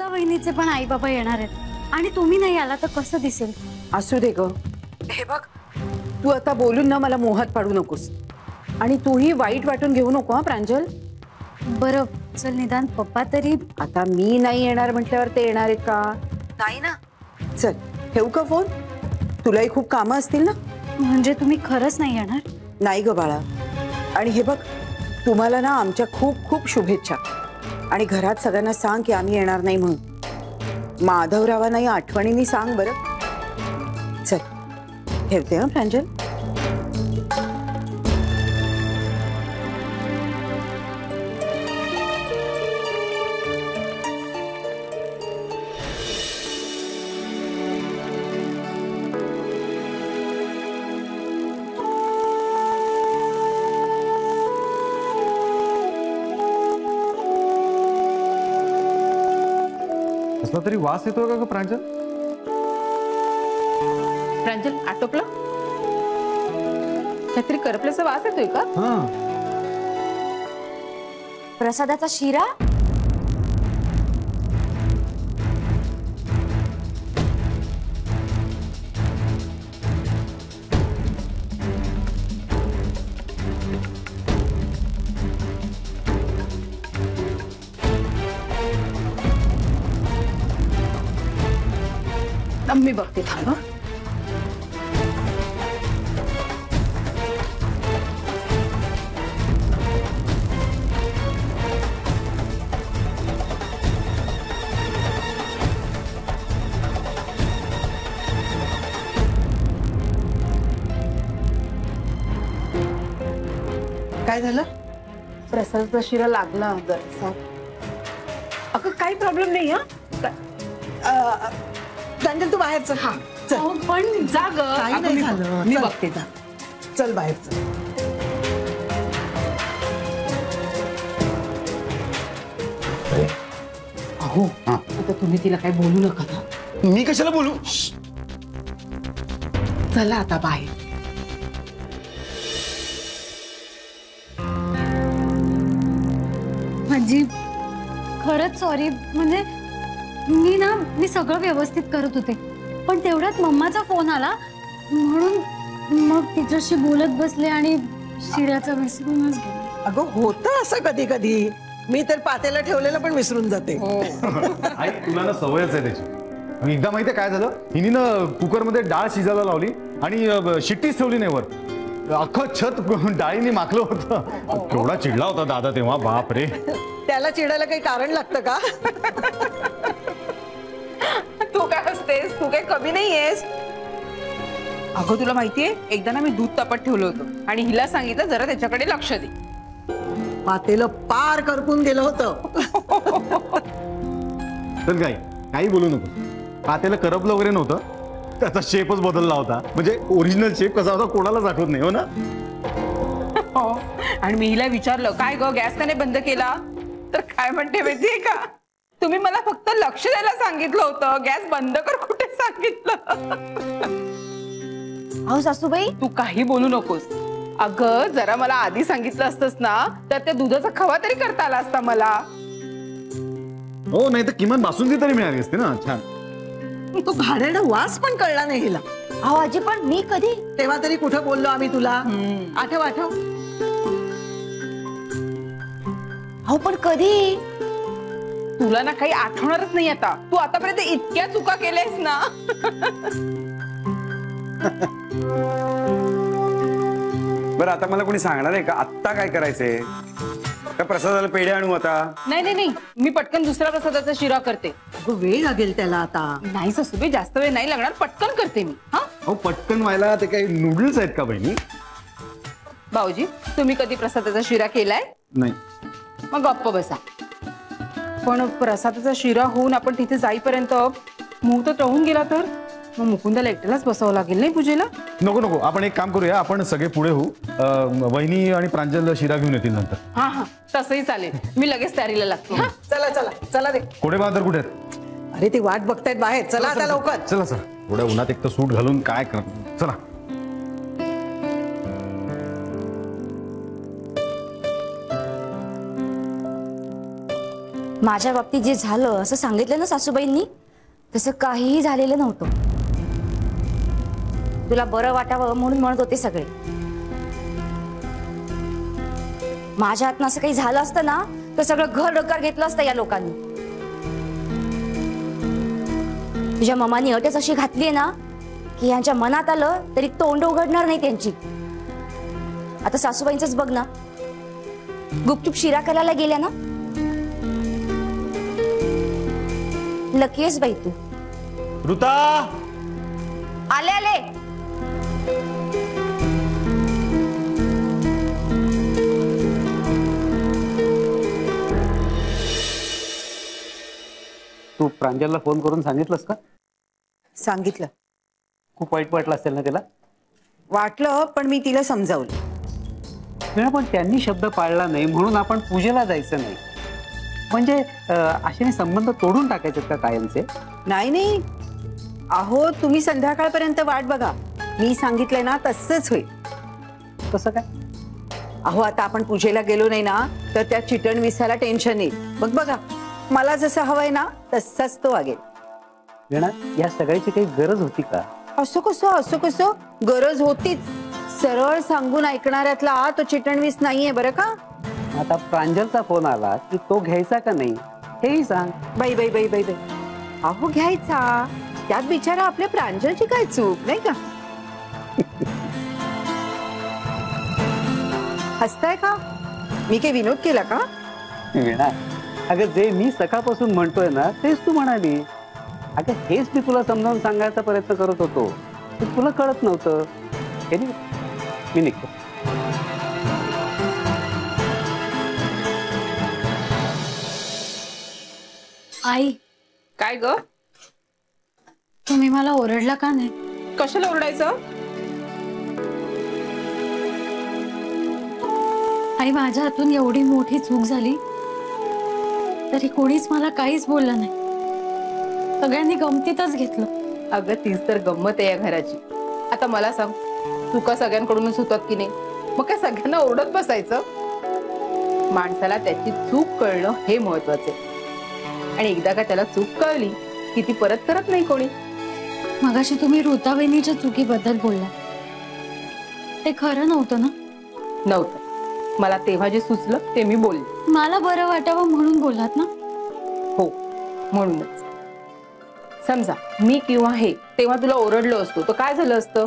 लता वहिनीचे पण आई बाबा येणार आहेत आणि तुम्ही नाही आला तर कसं दिसेल? असू दे ग. हे बघ, तू आता बोलून ना मला मोहात पाडू नकोस आणि तूही वाईट वाटून घेऊ नको हा प्रांजल. बरं चल निदान पप्पा तरी. आता मी नाही येणार म्हटल्यावर ते येणार आहेत का? नाही ना. चल ठेवू का फोन? तुलाही खूप कामं असतील ना. म्हणजे तुम्ही खरंच नाही येणार? नाही ग बाळा. आणि हे बघ, तुम्हाला ना आमच्या खूप खूप शुभेच्छा. आणि घरात सगळ्यांना सांग की आम्ही येणार नाही म्हणून. माधवरावांनाही आठवणीने सांग बरं. चल ठेवते हा प्रांजल. कसला तरी वास येतोय का ग प्रांजल? प्रांजल आटोपलं? काहीतरी करपल्याचा वास येतोय का? प्रसादाचा शिरा? मी बघते थांब. काय झालं? प्रसादाचा शिरा लागला जरासा. अगं काही प्रॉब्लेम नाही. प्रांजल तू बाहेर चल. हा चल. पण जा ग. काही नाही झालं. मी चल. बघते जा. चल बाहेर चल. अहो आता तुम्ही तिला काही बोलू नका ना. मी कशाला बोलू? चला आता बाहेर. म्हणजे खरंच सॉरी. म्हणजे मी सगळं व्यवस्थित करत होते पण तेवढ्यात मम्माचा फोन आला म्हणून मग तिच्याशी बोलत बसले आणि शिऱ्याचा विसरूनच गेले. अगं होतं असं कधी कधी. मी तर पातेला ठेवलेलं पण विसरून जाते. आई तुला ना सवयच आहे त्याची. आणि एकदा माहितीये काय झालं, हिने ना कुकर मध्ये डाळ शिजायला लावली आणि शिट्टीच ठेवली नाही वर. अख्खं छत डाळीने माखलं होतं. केवढा चिडला होता दादा तेव्हा. बाप रे. त्याला चिडायला काही कारण लागतं का? तू काय असतेस? तू काय कमी नाहीयेस. अगं तुला माहितीये एकदा ना मी दूध तापत ठेवलं होतं आणि हिला सांगितलं जरा त्याच्याकडे लक्ष दे. पातेलं पार करपून गेलं होतं. तर काही बोलू नको. पातेला करपलं वगैरे नव्हतं. त्याचा शेपच बदलला होता. म्हणजे ओरिजिनल शेप कसा होता कोणालाच आठवत नाही. हो ना. आणि मी हिला विचारलं काय ग गॅस का नाही बंद केला तर काय म्हणते माहितीये का, तुम्ही मला फक्त लक्ष द्यायला सांगितलं होतं, गॅस बंद कर कुठे सांगितलं. अहो सासूबाई तू काही बोलू नकोस. अगं जरा मला आधी सांगितलं असतंस ना तर त्या दुधाचा खवा तरी करता आला असता मला. हो नाही तर किमान बासुंदी तरी मिळाली असते ना. छान. तो घाणेरडा वास पण कळला नाही हिला. अहो आजी पण मी कधी. तेव्हा तरी कुठं बोललो आम्ही तुला. आठव आठव. अहो पण कधी. तुला ना काही आठवणारच नाही आता. तू आतापर्यंत इतक्या चुका केल्यास ना. बरं आता मला कोणी सांगणार आहे का आत्ता काय करायचंय? का प्रसादाला पेढे आणू आता? नाही नाही नाही मी पटकन दुसऱ्या प्रसादाचा शिरा करते. अगं वेळ लागेल त्याला आता. नाही सासूबाई जास्त वेळ नाही लागणार, पटकन करते मी. हा हो पटकन व्हायला ते काही नूडल्स आहेत का बहिणी? भाऊजी तुम्ही कधी प्रसादाचा शिरा केलाय? नाही. मग गप्प बसा. पण प्रसादाचा शिरा होऊन आपण तिथे जाईपर्यंत मुहूर्त टळून गेला तर मग मुकुंदाला एकट्यालाच बसावं लागेल नाही पूजेला. नको नको आपण एक काम करूया, आपण सगळे पुढे होऊ. वहिनी आणि प्रांजल शिरा घेऊन येतील नंतर. हा हा तसंही चालेल. मी लगेच तयारीला लागते. हा चला चला चला रे. कोडे बहादर कुठे आहेत? अरे ती वाट बघतायत बाहेर. चला आता लवकर. चला चला. थोड्या उन्हात एक तर सूट घालून काय कर. चला. माझ्या बाबतीत जे झालं असं सांगितलं ना सासूबाईंनी, तसं काहीही झालेलं नव्हतं. तुला बरं वाटावं म्हणून म्हणत होते सगळे. माझ्या हातनं असं काही झालं असतं ना तर सगळं घर डोक्यावर घेतलं असतं या लोकांनी. तुझ्या ममानी अटच अशी घातलीये ना की यांच्या मनात आलं तरी तोंड उघडणार नाही त्यांची. आता सासूबाईंचंच बघ ना, गुपचूप शिरा करायला गेल्या ना. लकी आहेस बाई तू. ऋता, आले आले. तू प्रांजलला फोन करून सांगितलंस का? सांगितलं. खूप वाईट वाटलं असेल ना तिला? वाटलं, पण मी तिला समजावलं. पण त्यांनी शब्द पाळला नाही म्हणून आपण पूजेला जायचं नाही. म्हणजे अशाने संबंध तोडून टाकायचे का कायमचे? नाही नाही, अहो तुम्ही संध्याकाळपर्यंत वाट बघा. मी सांगितलंय ना तसंच होईल. कसं काय? अहो आता आपण पूजेला गेलो नाही ना तर त्या चिटण विसाला टेन्शन येईल. मग बघा, मला जसं हवंय ना तसंच तो वागेल. वीणा, या सगळ्याची काही गरज होती का? असं कसं गरज होतीच. सरळ सांगून ऐकणाऱ्यातला तो चिटणवीस नाहीये बरं का. आता प्रांजलचा फोन आला की तो घ्यायचा का नाही हेही सांग. बाई बाई बाई बाई बाई, अहो घ्यायचा. त्यात बिचारा आपल्या प्रांजलची काय चूक नाही का. हसताय का? मी काही विनोद केला का? वीणा, अगं जे मी सकाळपासून म्हणतोय ना तेच तू म्हणाली. अगं हेच मी तुला समजावून सांगायचा प्रयत्न करत होतो, पण तुला कळत नव्हतं. मी निघतो. आई, काय ग? तुम्ही मला ओरडला का नाही? कशाला ओरडायचं? आई, माझ्या हातून एवढी मोठी चूक झाली तरी कोणीच मला काहीच बोललं नाही. सगळ्यांनी गमतीतच घेतलं. अगं तीच तर गंमत आहे या घराची. आता मला सांग, चुका सगळ्यांकडूनच होतात की नाही? मग काय सगळ्यांना ओरडत बसायचं? माणसाला त्याची चूक कळणं हे महत्वाचे. आणि एकदा का त्याला चूक कळली की ती परत करत नाही कोणी. मगाशी तुम्ही ऋता वहिनीच्या चुकीबद्दल बोलला, ते खरं नव्हतं ना? नव्हतं. मला तेव्हा जे सुचलं ते मी बोलले. मला बरं वाटावं म्हणून बोललात ना? हो, म्हणूनच. समजा मी किंवा हे तेव्हा तुला ओरडलो असतो तर काय झालं असतं?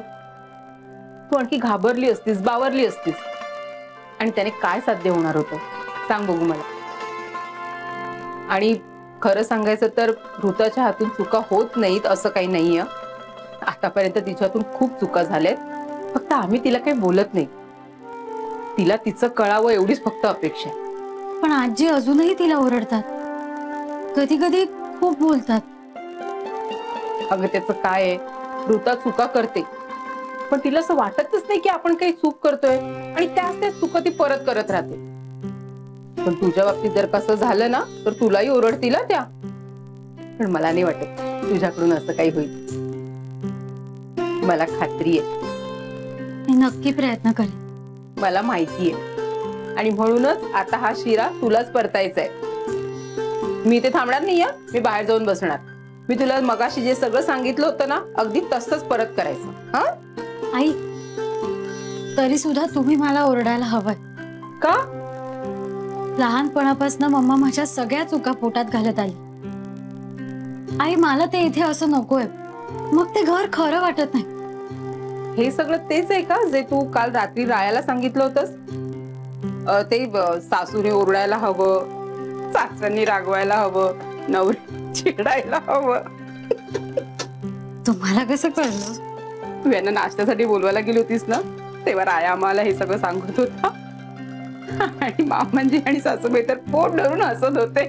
तू आणखी घाबरली असतीस, बावरली असतीस. आणि त्याने काय साध्य होणार होतं सांग बघू मला. आणि खरं सांगायचं तर ऋताच्या हातून चुका होत नाहीत असं काही नाहीये. आतापर्यंत तिच्यातून खूप चुका झाल्यात. फक्त आम्ही तिला काही बोलत नाही. तिला तिचं कळावं एवढीच फक्त अपेक्षा आहे. पण आजी अजूनही तिला ओरडतात, कधी कधी खूप बोलतात. अगं त्याचं काय आहे, ऋता चुका करते पण तिला असं वाटतच नाही की आपण काही चूक करतोय. आणि त्याच चुका ती परत करत राहते. पण तुझ्या बाबतीत जर कसं झालं ना तर तुलाही ओरडतील त्या. पण मला नाही वाटत तुझ्याकडून असं काही होईल. मला खात्री आहे. मी नक्की प्रयत्न करेन. मला माहिती आहे. आणि म्हणूनच आता हा शिरा तुलाच परतायचा आहे. मी इथे थांबणार नाहीये. मी बाहेर जाऊन बसणार. मी तुला मगाशी जे सगळं सांगितलं होतं ना अगदी तसंच परत करायचं. हा आई, तरी सुद्धा तुम्ही मला ओरडायला हवंय का? लहानपणापासून मम्मा माझ्या सगळ्या चुका पोटात घालत आली. आई, मला ते इथे असं नकोय. मग ते घर खरं वाटत नाही. हे सगळं तेच आहे का जे तू काल रात्री रायाला सांगितलं होतंस? ते सासूने ओरडायला हवं, सासऱ्यांनी रागवायला हवं, नवरी चिडायला हवं. तुम्हाला कसं कळलं? तू यांना नाश्त्यासाठी बोलवायला गेली होतीस ना तेव्हा राया आम्हाला हे सगळं सांगत होता. आणि मामांजी आणि सासूबाई तर पोट धरून हसत होते.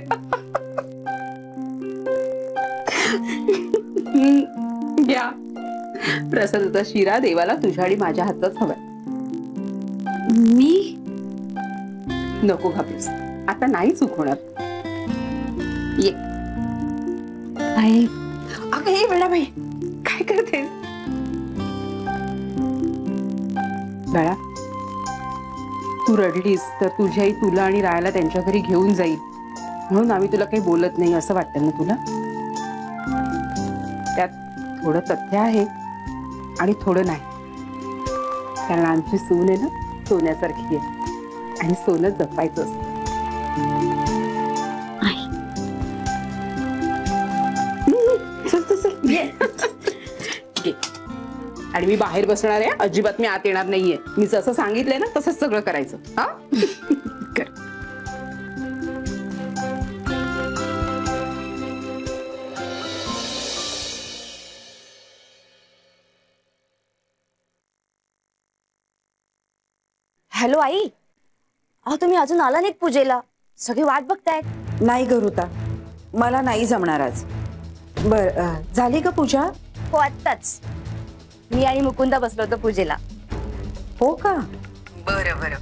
घ्या प्रसादाचा शिरा. देवाला तुझ्या आणि माझ्या हातच हवाय. मी नको घाबरूस, आता नाही चूक होणार. ये. आई, अगं हे वेळाबाई काय करतेस? बाळा, तू रडलीस तर तुझी आई तुला आणि रायाला त्यांच्या घरी घेऊन जाईल. म्हणून आम्ही तुला काही बोलत नाही असं वाटतं ना तुला? त्यात थोडं तथ्य आहे आणि थोडं नाही. कारण आमची सून आहे ना सोन्यासारखी आहे आणि सोनं जपायचं असतं. चल चल चल ये. ये. आणि मी बाहेर बसणार आहे, अजिबात मी आत येणार नाहीये. मी जसं सांगितलंय ना तसंच सगळं करायचं. हा कर. हॅलो आई, अहो तुम्ही अजून आला नाहीत पूजेला. सगळी वाट बघतायत. नाही गरुता, मला नाही जमणार आज. बर झाली का पूजा? हो आत्ताच. मी आणि मुकुंदा बसलो होतो पूजेला. हो का? बरं बरं.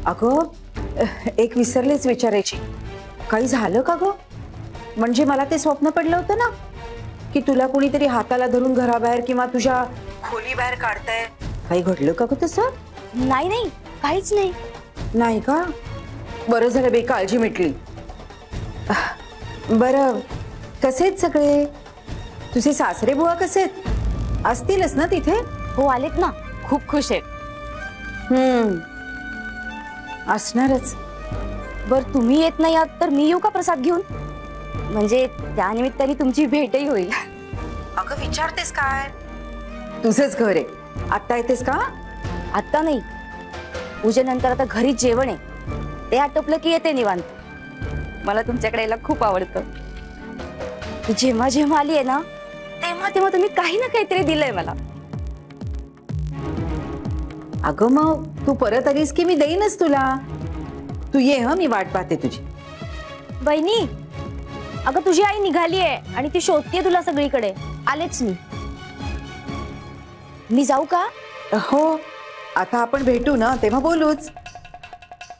अगं एक विसरलेच विचारायची. काही झालं का ग? म्हणजे मला ते स्वप्न पडलं होतं ना की तुला कोणीतरी हाताला धरून घराबाहेर किंवा तुझ्या खोली बाहेर काढताय. काही घडलं का ग तसं? नाही नाही, काहीच नाही. नाही का? बरं झालं, बेकाळजी मिटली. बरं, कसे आहेत सगळे? तुझे सासरे बुवा कसे आहेत? असतीलच ना तिथे? हो आलेत ना, खूप खुश आहेत. असणारच. बर तुम्ही येत नाही आहात तर मी येऊ का प्रसाद घेऊन? म्हणजे त्या निमित्ताने तुमची भेटही होईल. अगं विचारतेस काय? तुझंच घर आहे, आत्ता येतेस का? आता नाही, पूजेनंतर आता घरी जेवण आहे. ते आटोपलं की येते निवांत. मला तुमच्याकडे यायला खूप आवडतं. जेव्हा जेव्हा आली आहे ना तेव्हा तेव्हा तुम्ही काही ना काहीतरी दिलंय मला. अगं मग तू परत आलीस की मी देईनच तुला. तू ये, ह मी वाट पाहते तुझी. बहिणी, अगं तुझी आई निघाली आहे आणि ती शोधतीये तुला सगळीकडे. आलेच मी जाऊ का? हो, आता आपण भेटू ना तेव्हा बोलूच.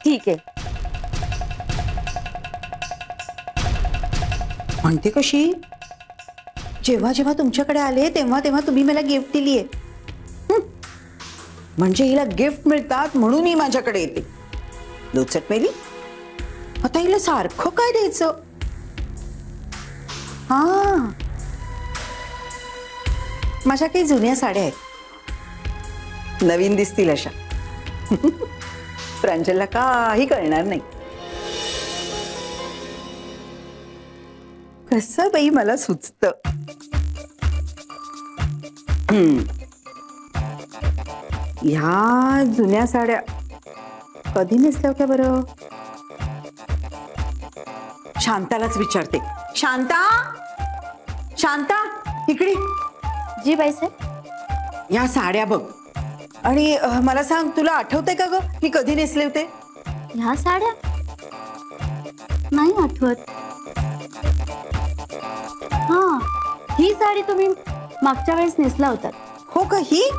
ठीक आहे. म्हणते कशी? जेव्हा जेव्हा तुमच्याकडे आले तेव्हा तेव्हा तुम्ही मला गिफ्ट दिलीये. म्हणजे हिला गिफ्ट मिळतात म्हणून ही माझ्याकडे येते. लोचट मेली. आता हिला सारखं काय द्यायचं? हा, माझ्या काही जुन्या साड्या आहेत, नवीन दिसतील अशा. प्रांजलला काही कळणार नाही. कसं बाई मला सुचत. ह्या जुन्या साड्या कधी नेसल्या होत्या बरं? शांतालाच विचारते. शांता, शांता इकडे. जी बाईसे. ह्या साड्या बघ आणि मला सांग, तुला आठवतंय का ग मी कधी नेसले होते? ह्या साड्या नाही आठवत. हा, ही साडी तुम्ही मागच्या वेळेस नेसला होतात. हो का? ही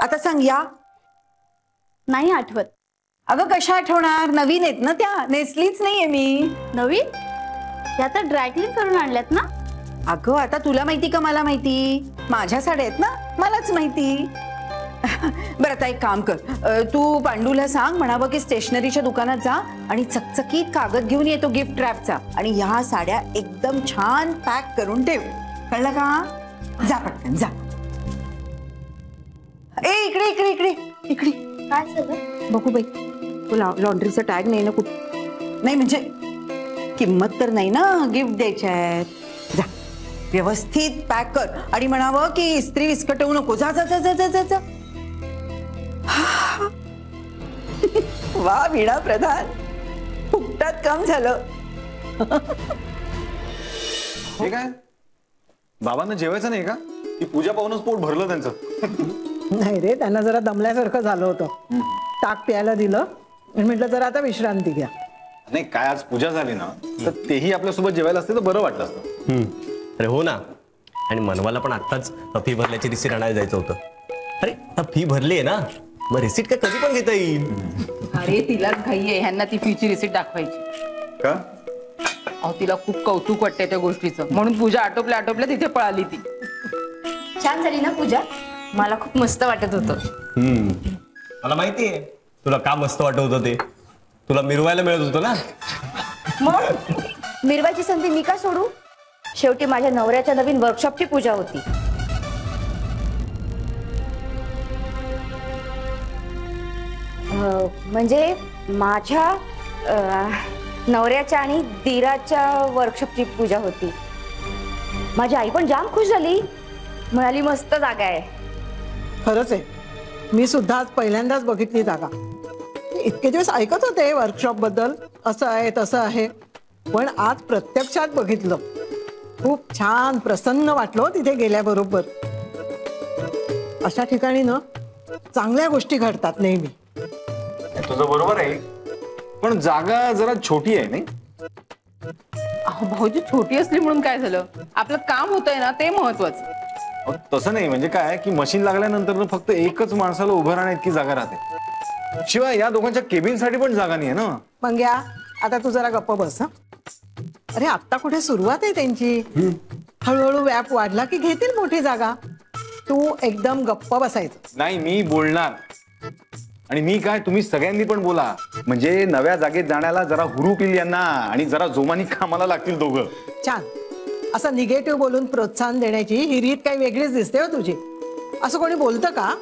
आता सांग. या नाही आठवत. अगं कशा आठवणार? नवीन आहेत ना त्या, नेसलीच नाहीये मी. नवीन? त्या तर ड्रायक्लीन करून आणल्यात ना? अगं आता तुला माहिती का मला माहिती? माझ्या साड्या आहेत ना, मलाच माहिती. बरं आता एक काम कर, तू पांडूला सांग, म्हणावं की स्टेशनरीच्या दुकानात जा आणि चकचकीत कागद घेऊन येतो गिफ्ट रॅपचा आणि ह्या साड्या एकदम छान पॅक करून ठेव. कळलं का? जा पटकन जा. ए इकडे इकडे इकडे इकडे. काय सगळं? बघू बाई, तुला लॉन्ड्रीचा टॅग नाही ना कुठे? नाही म्हणजे किंमत तर नाही ना गिफ्ट द्यायच्या आहेत. जा व्यवस्थित पॅक कर आणि म्हणावं की इस्त्री विस्कटवू नको. जा जा जा जा जा जा. वा वीणा प्रधान, फुकटात काम झालं. हे काय, बाबांना जेवायचं नाही का? ती पूजा पाहूनच पोट भरलं त्यांचं. नाही रे, त्यांना जरा दमल्यासारखं झालं होतं. ताक प्यायला दिलं आणि म्हटलं जरा आता विश्रांती घ्या. नाही काय, आज पूजा झाली ना तर तेही आपल्यासोबत जेवायला असते तर बरं वाटलं असतं. अरे हो ना. आणि मनवाला पण आत्ताच फी भरल्याची रिसीट आणायला जायचं होतं. अरे आता फी भरली आहे ना, मग रिसीट काय कधी पण घेता येईल. अरे तिलाच घाई आहे ह्यांना ती फीची रिसीट दाखवायची. का? अहो तिला खूप कौतुक वाटतंय त्या गोष्टीचं, म्हणून पूजा आटोपल्या आटोपल्या तिथे पळाली ती. छान झाली ना पूजा? मला खूप मस्त वाटत होतं. मला माहितीये तुला का मस्त वाटत होतं ते. तुला मिरवायला मिळत होतं ना. मग मिरवायची संधी मी का सोडू? शेवटी माझ्या नवऱ्याच्या नवीन वर्कशॉपची पूजा होती. म्हणजे माझ्या नवऱ्याच्या आणि दीराच्या वर्कशॉपची पूजा होती. माझी आई पण जाम खुश झाली, म्हणाली मस्त जागा आहे. खरंच आहे, मी सुद्धा आज पहिल्यांदाच बघितली जागा. इतके दिवस ऐकत होते वर्कशॉप बद्दल, असं आहे तसं आहे, पण आज प्रत्यक्षात बघितलं. खूप छान प्रसन्न वाटलं तिथे गेल्याबरोबर. अशा ठिकाणी ना चांगल्या गोष्टी घडतात नेहमी. तुझं बरोबर आहे, पण जागा जरा छोटी आहे नाही? अहो भाऊजी, छोटी असली म्हणून काय झालं, आपलं काम होतंय ना ते महत्वाचं. तसं नाही, म्हणजे काय की मशीन लागल्यानंतर फक्त एकच माणसाला उभं राहण्या इतकी जागा राहते. शिवाय या दोघांच्या केबिन साठी पण जागा नाही आहे ना. मंग्या, आता तू जरा गप्प बस. हा, अरे आत्ता कुठे सुरुवात आहे त्यांची. हळूहळू व्याप वाढला की घेतील मोठी जागा. तू एकदम गप्प बसायचं. नाही, मी बोलणार. आणि मी काय, तुम्ही सगळ्यांनी पण बोला, म्हणजे नव्या जागेत जाण्याला जरा हुरूप येईल यांना आणि जरा जोमानी कामाला लागतील दोघं. छान. असं निगेटिव्ह बोलून प्रोत्साहन देण्याची ही रीत काही वेगळीच दिसते हो तुझी. असं कोणी बोलतं का?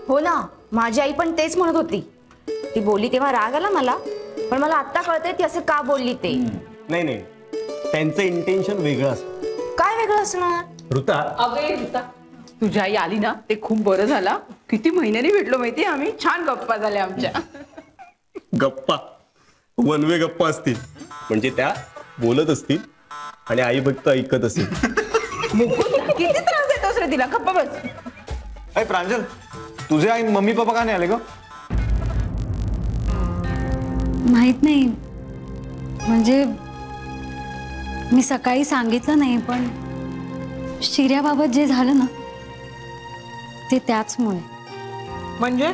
हो ना, माझी आई पण तेच म्हणत होती. ती बोलली तेव्हा राग आला मला, पण मला आत्ता कळतंय ती असं का बोलली ते. नाही नाही, त्यांचं इंटेन्शन वेगळं असतं. काय वेगळं असणार? ऋता, अगे ऋता, तुझी आई आली ना ते खूप बरं झाला. किती महिन्यांनी भेटलो माहिती, आम्ही छान गप्पा झाल्या आमच्या. गप्पा वन वे गप्पा असतील, म्हणजे त्या बोलत असतील आणि आई फक्त ऐकत असेल. किती त्रास देतोस रे तिला, गप्पा बस. अरे प्रांजल, तुझे आई मम्मी पप्पा का नाही आले ग? माहित नाही, म्हणजे मी सकाळी सांगितलं नाही, पण शिर्याबाबत जे झालं ना ते त्याचमुळे. म्हणजे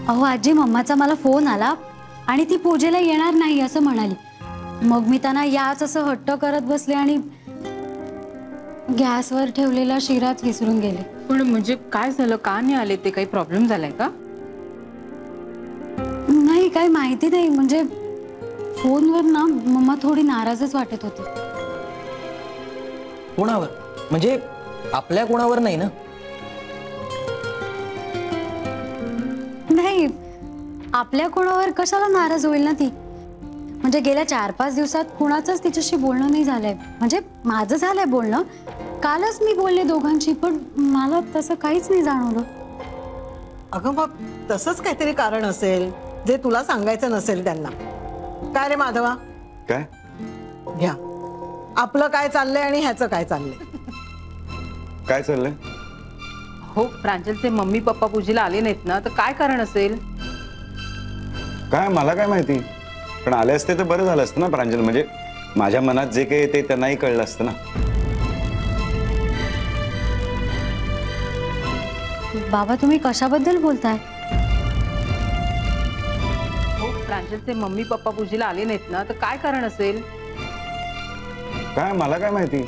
अहो आजी, मम्माचा मला फोन आला आणि ती पूजेला येणार नाही असं म्हणाली. मग मी त्यांना याच असं हट्ट करत बसले आणि गॅसवर ठेवलेला शिराच विसरून गेले. पण म्हणजे काय झालं, का नाही आले ते? काही प्रॉब्लेम झालाय का? नाही, काही माहिती नाही. म्हणजे फोनवर ना मम्मा थोडी नाराजच वाटत होती. कोणावर? म्हणजे आपल्या कोणावर नाही ना? नाही, आपल्या कोणावर कशाला नाराज होईल ना ती. म्हणजे गेल्या 4-5 दिवसात कुणाचंच तिच्याशी बोलणं नाही झालंय. म्हणजे माझं झालंय बोलणं, कालच मी बोलले दोघांशी, पण मला तसं काहीच नाही जाणवलं. अगं मग तसंच काहीतरी कारण असेल जे तुला सांगायचं नसेल त्यांना. काय रे माधवा? काय घ्या, आपलं काय चाललंय आणि ह्याचं काय चाललंय? काय चाललंय? हो, प्रांजलचे मम्मी पप्पा पूजेला आले नाहीत ना, तर काय कारण असेल? काय मला काय माहिती, पण आले असते तर बरं झालं असतं ना प्रांजल. म्हणजे माझ्या मनात जे काही ते त्यांनाही कळलं असतं ना. बाबा, तुम्ही कशाबद्दल बोलताय? हो, प्रांजलचे मम्मी पप्पा पूजेला आले नाहीत ना, तर काय कारण असेल? काय मला काय माहिती,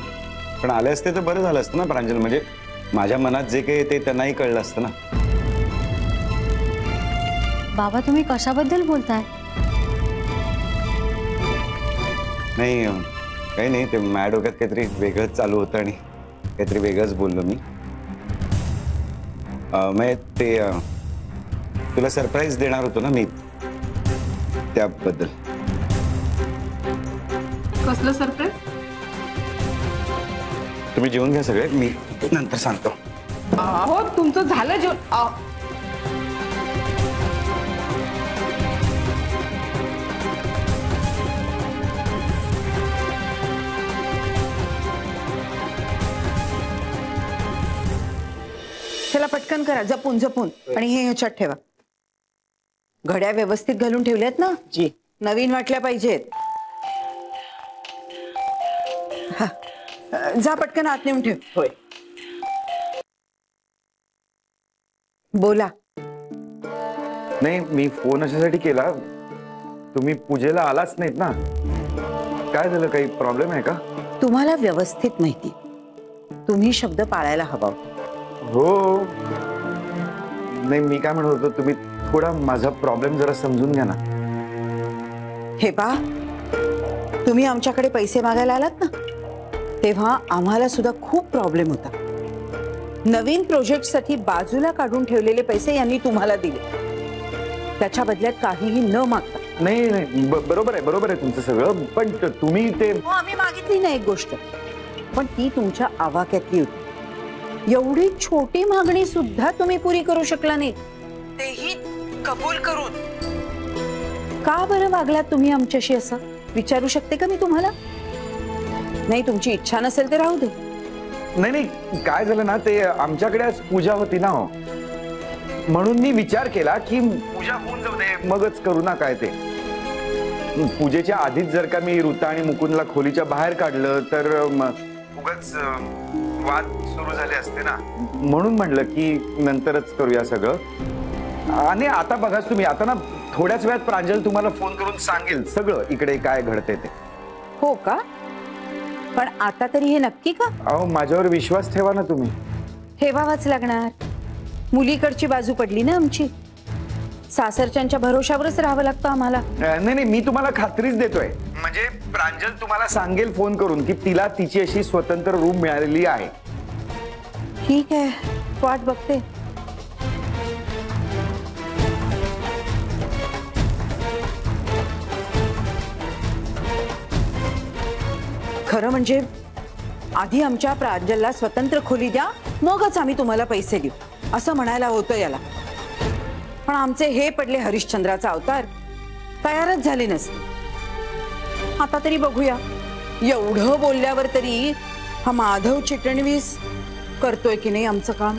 पण आले असते तर बरं झालं असतं ना प्रांजल. म्हणजे माझ्या मनात जे काही ते त्यांनाही कळलं असतं ना. बाबा, तुम्ही कशाबद्दल बोलताय? नाही, काही नाही, ते माझ्या डोक्यात काहीतरी वेगळंच चालू होतं आणि काहीतरी वेगळंच बोललो मी. म्हणजे ते तुला सरप्राईज देणार होतो ना मी, त्याबद्दल. कसलं सरप्राईज? तुम्ही जेवून घ्या सगळे, मी नंतर सांगतो. हो, तुमचं झालं जेवण? चला पटकन करा, जपून जपून. आणि हे ह्याच्यात ठेवा. घड्या व्यवस्थित घालून ठेवल्यात ना? जी. नवीन वाटल्या पाहिजेत. हा, जा पटकन आत नेऊन ठेव. होय. बोला. नाही, मी फोन अशासाठी केला, तुम्ही पूजेला आलाच नाहीत ना. काय झालं, काही प्रॉब्लेम आहे का? तुम्हाला व्यवस्थित माहिती, तुम्ही शब्द पाळायला हवा. हो, नाही मी काय म्हणत होतो, तुम्ही थोडा माझा प्रॉब्लेम जरा समजून घ्या ना. हे पा, तुम्ही आमच्याकडे पैसे मागायला आलात ना, तेव्हा आम्हाला सुद्धा खूप प्रॉब्लेम होता. नवीन प्रोजेक्टसाठी बाजूला काढून ठेवलेले पैसे यांनी तुम्हाला दिले, त्याच्या बदल्यात काहीही न मागता. नाही नाही, बरोबर आहे तुमचं सगळं, पण तुम्ही ते आम्ही मागितली ना एक गोष्ट, पण ती तुमच्या आवाक्यातली होती. एवढी छोटी मागणी सुद्धा तुम्ही पुरी करू शकला नाही, तेही कबूल करून. का बरं वागलात तुम्ही आमच्याशी असं विचारू शकते का मी तुम्हाला? नाही, तुमची इच्छा नसेल तर राहू दे. नाही, काय झालं ना, ते आमच्याकडे आज पूजा होती ना हो, म्हणून मी विचार केला की पूजा होऊन जाऊ दे, मगच करू ना काय ते. पूजेच्या आधीच जर का मी ऋता आणि मुकुंदला खोलीच्या बाहेर काढलं तर उगाच वाद सुरू झाले असते ना, म्हणून म्हटलं की नंतरच करूया सगळं. आणि आता बघाच तुम्ही, आता ना थोड्याच वेळात प्रांजल तुम्हाला फोन करून सांगेल सगळं इकडे काय घडते ते. हो का? पण आता तरी हे नक्की का? अहो, माझ्यावर विश्वास ठेवा ना तुम्ही. ठेवावाच लागणार, मुलीकडची बाजू पडली ना आमची. सासरच्यांच्या भरोशावरच राहावं लागतं आम्हाला. नाही, मी तुम्हाला खात्रीच देतोय, म्हणजे प्रांजल तुम्हाला सांगेल फोन करून की तिला तिची अशी स्वतंत्र रूम मिळालेली आहे. ठीक आहे, वाट बघते. खरं म्हणजे आधी आमच्या प्रांजलला स्वतंत्र खोली द्या, मगच आम्ही तुम्हाला पैसे देऊ असं म्हणायला होतं याला. पण आमचे हे पडले हरिश्चंद्राचा अवतार, तयारच झाले नसते. आता तरी बघूया, एवढं बोलल्यावर तरी हा माधव चिटणवीस करतोय की नाही आमचं काम.